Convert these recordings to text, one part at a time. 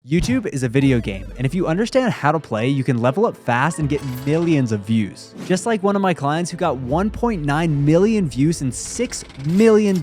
YouTube is a video game, and if you understand how to play, you can level up fast and get millions of views. Just like one of my clients who got 1.9 million views and $6 million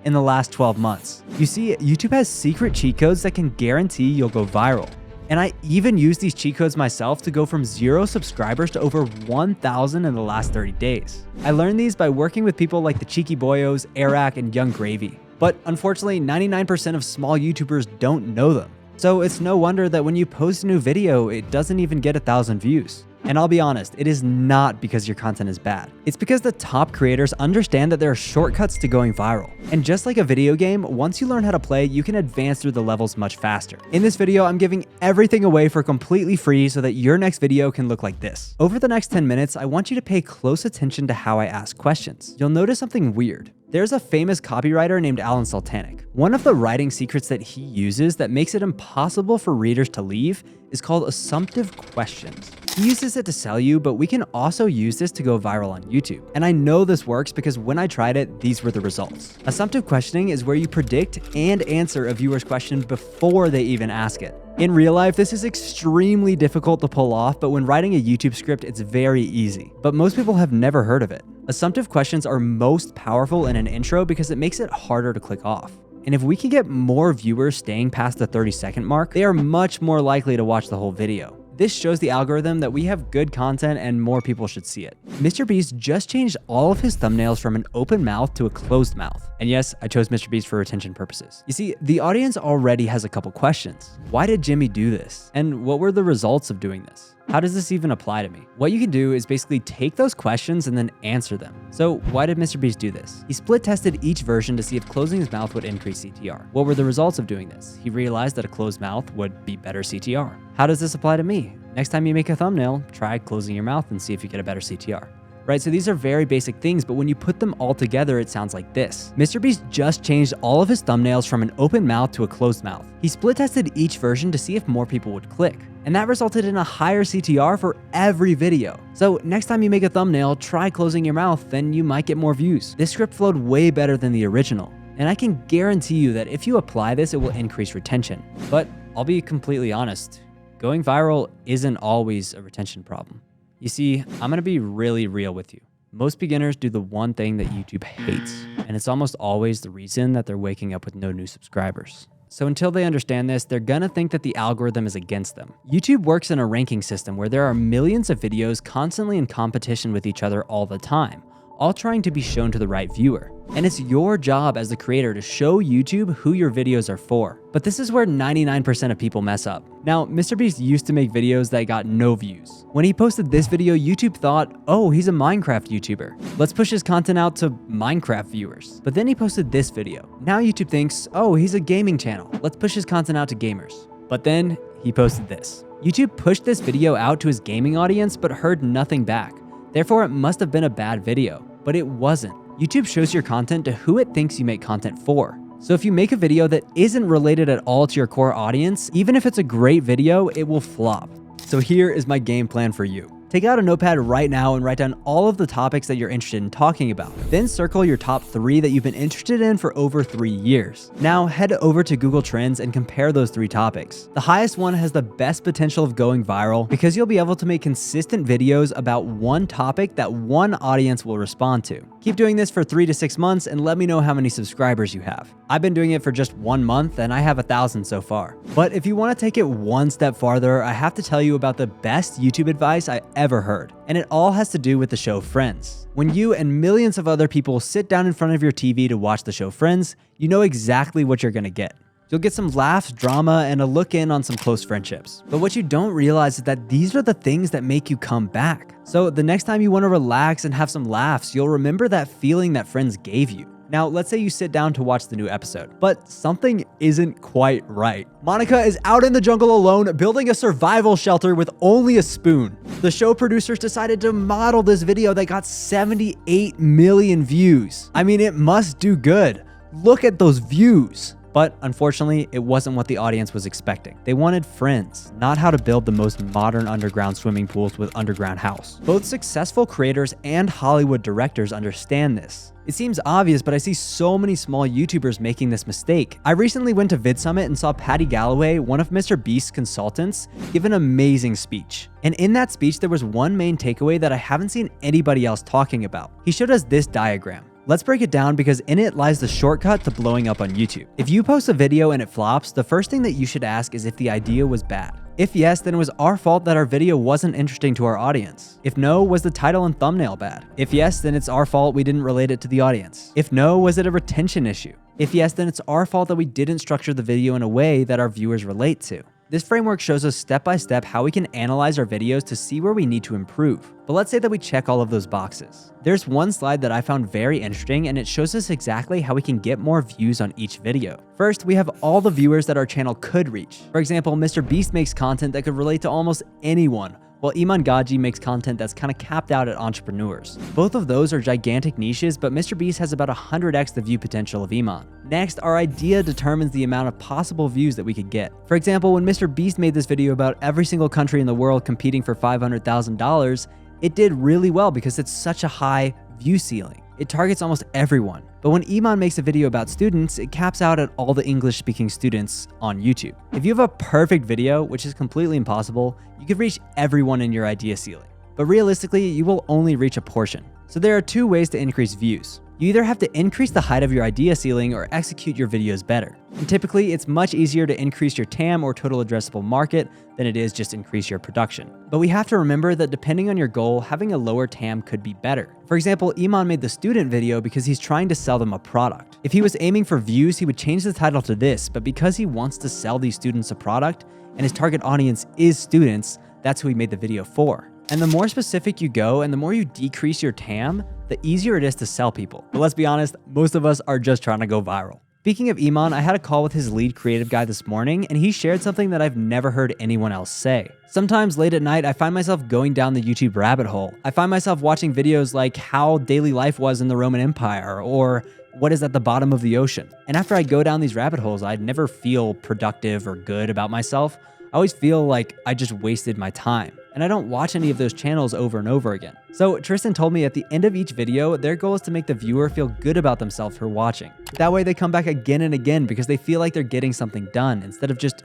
in the last 12 months. You see, YouTube has secret cheat codes that can guarantee you'll go viral. And I even used these cheat codes myself to go from 0 subscribers to over 1,000 in the last 30 days. I learned these by working with people like the Cheeky Boyos, Eric, and Young Gravy. But unfortunately, 99% of small YouTubers don't know them. So it's no wonder that when you post a new video, it doesn't even get 1,000 views. And I'll be honest, it is not because your content is bad. It's because the top creators understand that there are shortcuts to going viral. And just like a video game, once you learn how to play, you can advance through the levels much faster. In this video, I'm giving everything away for completely free so that your next video can look like this. Over the next 10 minutes, I want you to pay close attention to how I ask questions. You'll notice something weird. There's a famous copywriter named Alan Sultanic. One of the writing secrets that he uses that makes it impossible for readers to leave is called Assumptive Questions. He uses it to sell you, but we can also use this to go viral on YouTube. And I know this works because when I tried it, these were the results. Assumptive questioning is where you predict and answer a viewer's question before they even ask it. In real life, this is extremely difficult to pull off, but when writing a YouTube script, it's very easy. But most people have never heard of it. Assumptive questions are most powerful in an intro because it makes it harder to click off. And if we can get more viewers staying past the 30-second mark, they are much more likely to watch the whole video. This shows the algorithm that we have good content and more people should see it. MrBeast just changed all of his thumbnails from an open mouth to a closed mouth. And yes, I chose MrBeast for retention purposes. You see, the audience already has a couple questions. Why did Jimmy do this? And what were the results of doing this? How does this even apply to me? What you can do is basically take those questions and then answer them. So why did MrBeast do this? He split tested each version to see if closing his mouth would increase CTR. What were the results of doing this? He realized that a closed mouth would be better CTR. How does this apply to me? Next time you make a thumbnail, try closing your mouth and see if you get a better CTR. Right, so these are very basic things, but when you put them all together, it sounds like this. MrBeast just changed all of his thumbnails from an open mouth to a closed mouth. He split tested each version to see if more people would click, and that resulted in a higher CTR for every video. So next time you make a thumbnail, try closing your mouth, then you might get more views. This script flowed way better than the original, and I can guarantee you that if you apply this, it will increase retention. But I'll be completely honest, going viral isn't always a retention problem. You see, I'm gonna be really real with you. Most beginners do the one thing that YouTube hates, and it's almost always the reason that they're waking up with no new subscribers. So until they understand this, they're gonna think that the algorithm is against them. YouTube works in a ranking system where there are millions of videos constantly in competition with each other all the time, all trying to be shown to the right viewer. And it's your job as the creator to show YouTube who your videos are for. But this is where 99% of people mess up. Now, MrBeast used to make videos that got no views. When he posted this video, YouTube thought, oh, he's a Minecraft YouTuber. Let's push his content out to Minecraft viewers. But then he posted this video. Now YouTube thinks, oh, he's a gaming channel. Let's push his content out to gamers. But then he posted this. YouTube pushed this video out to his gaming audience, but heard nothing back. Therefore, it must have been a bad video, but it wasn't. YouTube shows your content to who it thinks you make content for. So if you make a video that isn't related at all to your core audience, even if it's a great video, it will flop. So here is my game plan for you. Take out a notepad right now and write down all of the topics that you're interested in talking about. Then circle your top 3 that you've been interested in for over 3 years. Now head over to Google Trends and compare those 3 topics. The highest one has the best potential of going viral because you'll be able to make consistent videos about one topic that one audience will respond to. Keep doing this for 3 to 6 months and let me know how many subscribers you have. I've been doing it for just 1 month and I have 1,000 so far. But if you want to take it one step farther, I have to tell you about the best YouTube advice I ever heard. And it all has to do with the show Friends. When you and millions of other people sit down in front of your TV to watch the show Friends, you know exactly what you're gonna get. You'll get some laughs, drama, and a look in on some close friendships. But what you don't realize is that these are the things that make you come back. So the next time you want to relax and have some laughs, you'll remember that feeling that Friends gave you. Now, let's say you sit down to watch the new episode, but something isn't quite right. Monica is out in the jungle alone, building a survival shelter with only a spoon. The show producers decided to model this video that got 78 million views. I mean, it must do good. Look at those views. But unfortunately, it wasn't what the audience was expecting. They wanted friends, not how to build the most modern underground swimming pools with underground house. Both successful creators and Hollywood directors understand this. It seems obvious, but I see so many small YouTubers making this mistake. I recently went to VidSummit and saw Patty Galloway, one of Mr. Beast's consultants, give an amazing speech. And in that speech, there was one main takeaway that I haven't seen anybody else talking about. He showed us this diagram. Let's break it down because in it lies the shortcut to blowing up on YouTube. If you post a video and it flops, the first thing that you should ask is if the idea was bad. If yes, then it was our fault that our video wasn't interesting to our audience. If no, was the title and thumbnail bad? If yes, then it's our fault we didn't relate it to the audience. If no, was it a retention issue? If yes, then it's our fault that we didn't structure the video in a way that our viewers relate to. This framework shows us step by step how we can analyze our videos to see where we need to improve. But let's say that we check all of those boxes. There's one slide that I found very interesting, and it shows us exactly how we can get more views on each video. First, we have all the viewers that our channel could reach. For example, Mr. Beast makes content that could relate to almost anyone, while Iman Gaji makes content that's kind of capped out at entrepreneurs. Both of those are gigantic niches, but Mr. Beast has about 100x the view potential of Iman. Next, our idea determines the amount of possible views that we could get. For example, when Mr. Beast made this video about every single country in the world competing for $500,000, it did really well because it's such a high view ceiling. It targets almost everyone. But when Iman makes a video about students, it caps out at all the English-speaking students on YouTube. If you have a perfect video, which is completely impossible, you could reach everyone in your idea ceiling. But realistically, you will only reach a portion. So there are two ways to increase views. You either have to increase the height of your idea ceiling or execute your videos better. And typically, it's much easier to increase your TAM or total addressable market than it is just increase your production. But we have to remember that depending on your goal, having a lower TAM could be better. For example, Iman made the student video because he's trying to sell them a product. If he was aiming for views, he would change the title to this, but because he wants to sell these students a product and his target audience is students, that's who he made the video for. And the more specific you go and the more you decrease your TAM, the easier it is to sell people. But let's be honest, most of us are just trying to go viral. Speaking of Iman, I had a call with his lead creative guy this morning, and he shared something that I've never heard anyone else say. Sometimes late at night, I find myself going down the YouTube rabbit hole. I find myself watching videos like how daily life was in the Roman Empire, or what is at the bottom of the ocean. And after I go down these rabbit holes, I'd never feel productive or good about myself. I always feel like I just wasted my time. And I don't watch any of those channels over and over again. So Tristan told me at the end of each video, their goal is to make the viewer feel good about themselves for watching. That way they come back again and again because they feel like they're getting something done instead of just,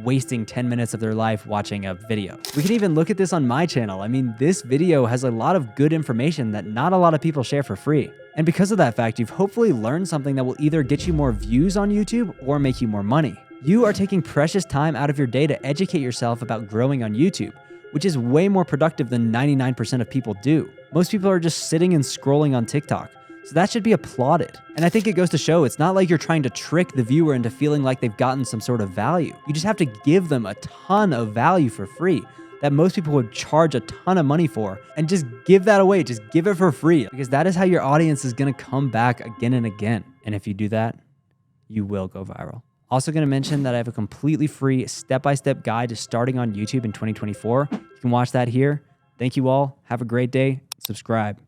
wasting 10 minutes of their life watching a video. We can even look at this on my channel. I mean, this video has a lot of good information that not a lot of people share for free. And because of that fact, you've hopefully learned something that will either get you more views on YouTube or make you more money. You are taking precious time out of your day to educate yourself about growing on YouTube, which is way more productive than 99% of people do. Most people are just sitting and scrolling on TikTok, so that should be applauded. And I think it goes to show it's not like you're trying to trick the viewer into feeling like they've gotten some sort of value. You just have to give them a ton of value for free that most people would charge a ton of money for, and just give that away. Just give it for free, because that is how your audience is gonna come back again and again. And if you do that, you will go viral. Also going to mention that I have a completely free step-by-step guide to starting on YouTube in 2024. You can watch that here. Thank you all. Have a great day. Subscribe.